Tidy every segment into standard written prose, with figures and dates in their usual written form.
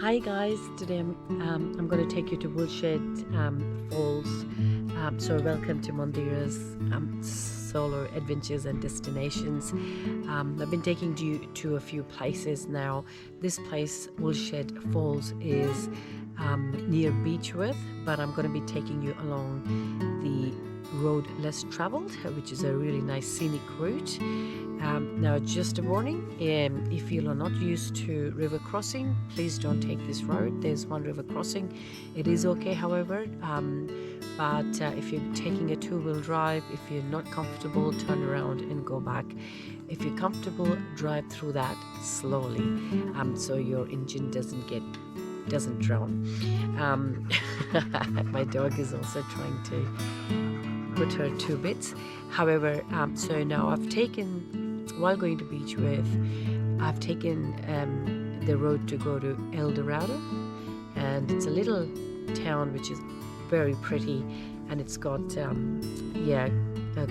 Hi guys, today I'm going to take you to Woolshed Falls. So welcome to Mandira's solo adventures and destinations. I've been taking you to a few places now. This place, Woolshed Falls, is near Beechworth, but I'm going to be taking you along the road less traveled, which is a really nice scenic route. Now, just a warning, if you are not used to river crossing, please don't take this road. There's one river crossing. It is okay, however, but if you're taking a two-wheel drive, if you're not comfortable, turn around and go back. If you're comfortable, drive through that slowly, so your engine doesn't drown. My dog is also trying to put her two bits. However, so now while going to Beechworth, I've taken the road to go to El Dorado, and it's a little town which is very pretty, and it's got a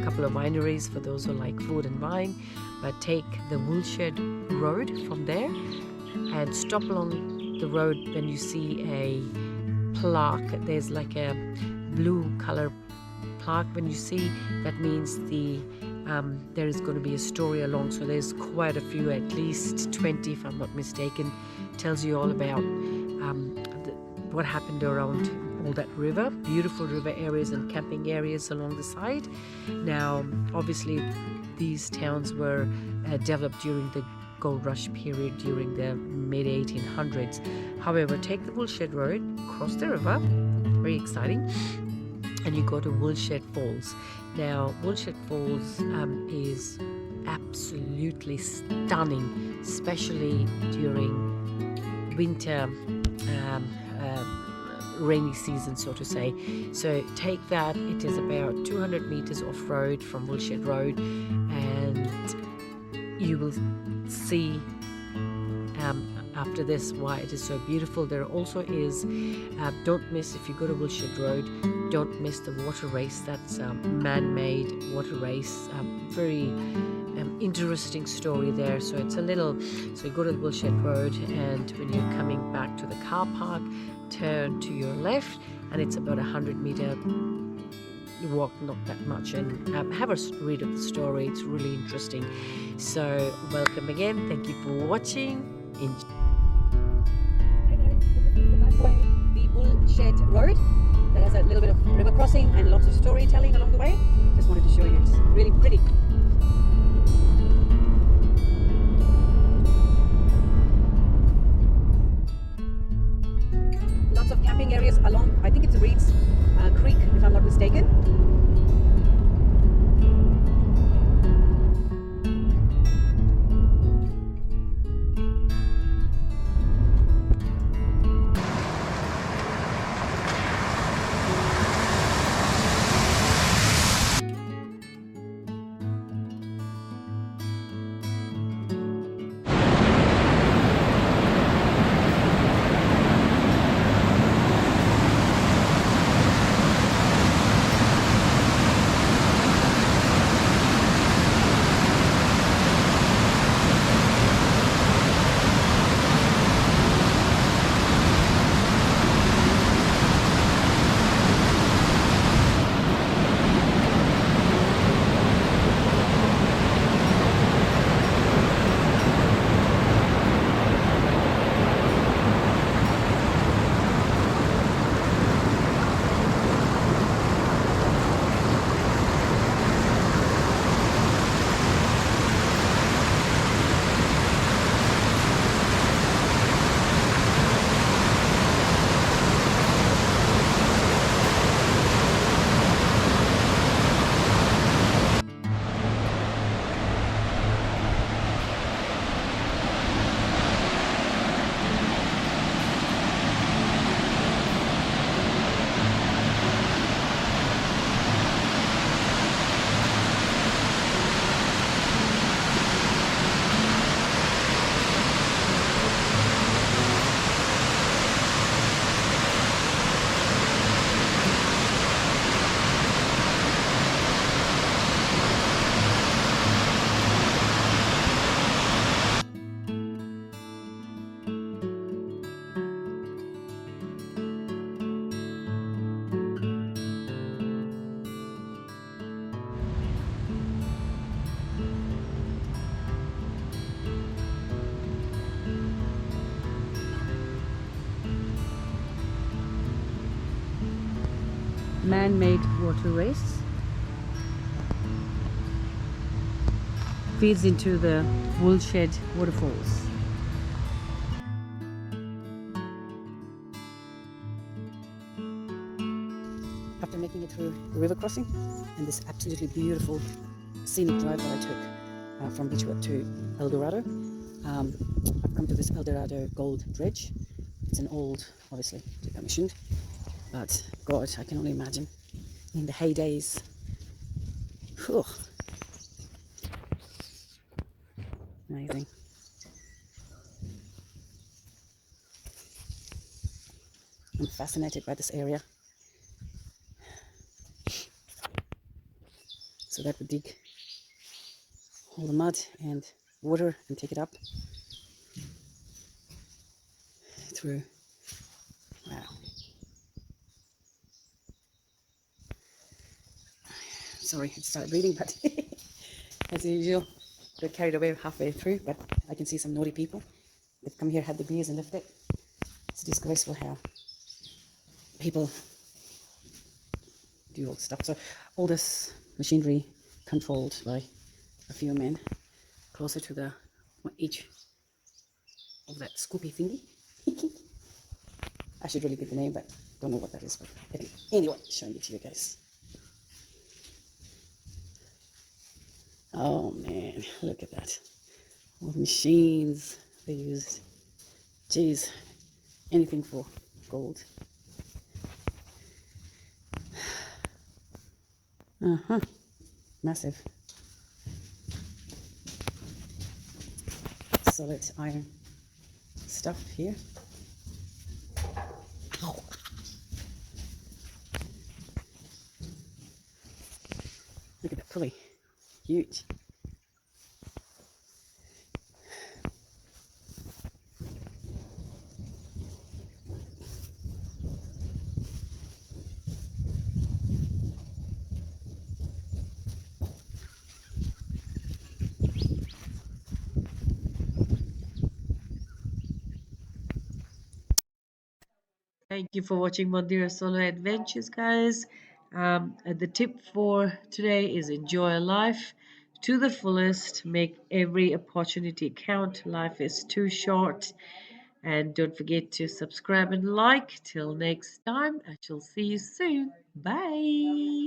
couple of wineries for those who like food and wine. But take the Woolshed Road from there and stop along the road when you see a plaque. There's like a blue color plaque. When you see that, means there is going to be a story along. So there's quite a few, at least 20 if I'm not mistaken. Tells you all about what happened around all that river. Beautiful river areas and camping areas along the side. Now obviously these towns were developed during the gold rush period during the mid 1800s. However, take the Woolshed Road, cross the river, very exciting, and you go to Woolshed Falls. Now, Woolshed Falls is absolutely stunning, especially during winter, rainy season, so to say. So take that. It is about 200 meters off-road from Woolshed Road, and you will see after this why it is so beautiful. There also is, don't miss, if you go to Woolshed Road, don't miss the water race. That's a man-made water race. Very interesting story there. So it's so you go to the Woolshed Road, and when you're coming back to the car park, turn to your left, and it's about 100-meter walk, not that much, and have a read of the story. It's really interesting. So welcome again. Thank you for watching. Enjoy. Hi guys, this is the backway, the Woolshed Road. That has a little bit of river crossing and lots of storytelling along the way. Just wanted to show you. It's really pretty. Lots of camping areas along, I think it's Reed's Creek, if I'm not mistaken. man-made water race feeds into the Woolshed waterfalls. After making it through the river crossing and this absolutely beautiful scenic drive that I took from Beechwood to El Dorado, I've come to this El Dorado Gold Dredge. It's an old, obviously decommissioned, but God, I can only imagine in the heydays. Whew, amazing. I'm fascinated by this area. So that would dig all the mud and water and take it up through. Wow. Sorry, I started reading, but as usual, got carried away halfway through. But I can see some naughty people. They've come here, had the beers, and left it. It's disgraceful how people do all stuff. So all this machinery controlled by a few men closer to the each of that scoopy thingy. I should really get the name, but don't know what that is. But anyway, showing it to you guys. Oh man, look at that. All the machines they used. Jeez, anything for gold. Massive. Solid iron stuff here. Ow. Look at that pulley. Huge. Thank you for watching Mandira Solo Adventures, guys. The tip for today is enjoy life to the fullest. Make every opportunity count. Life is too short. And don't forget to subscribe and like. Till next time, I shall see you soon. Bye.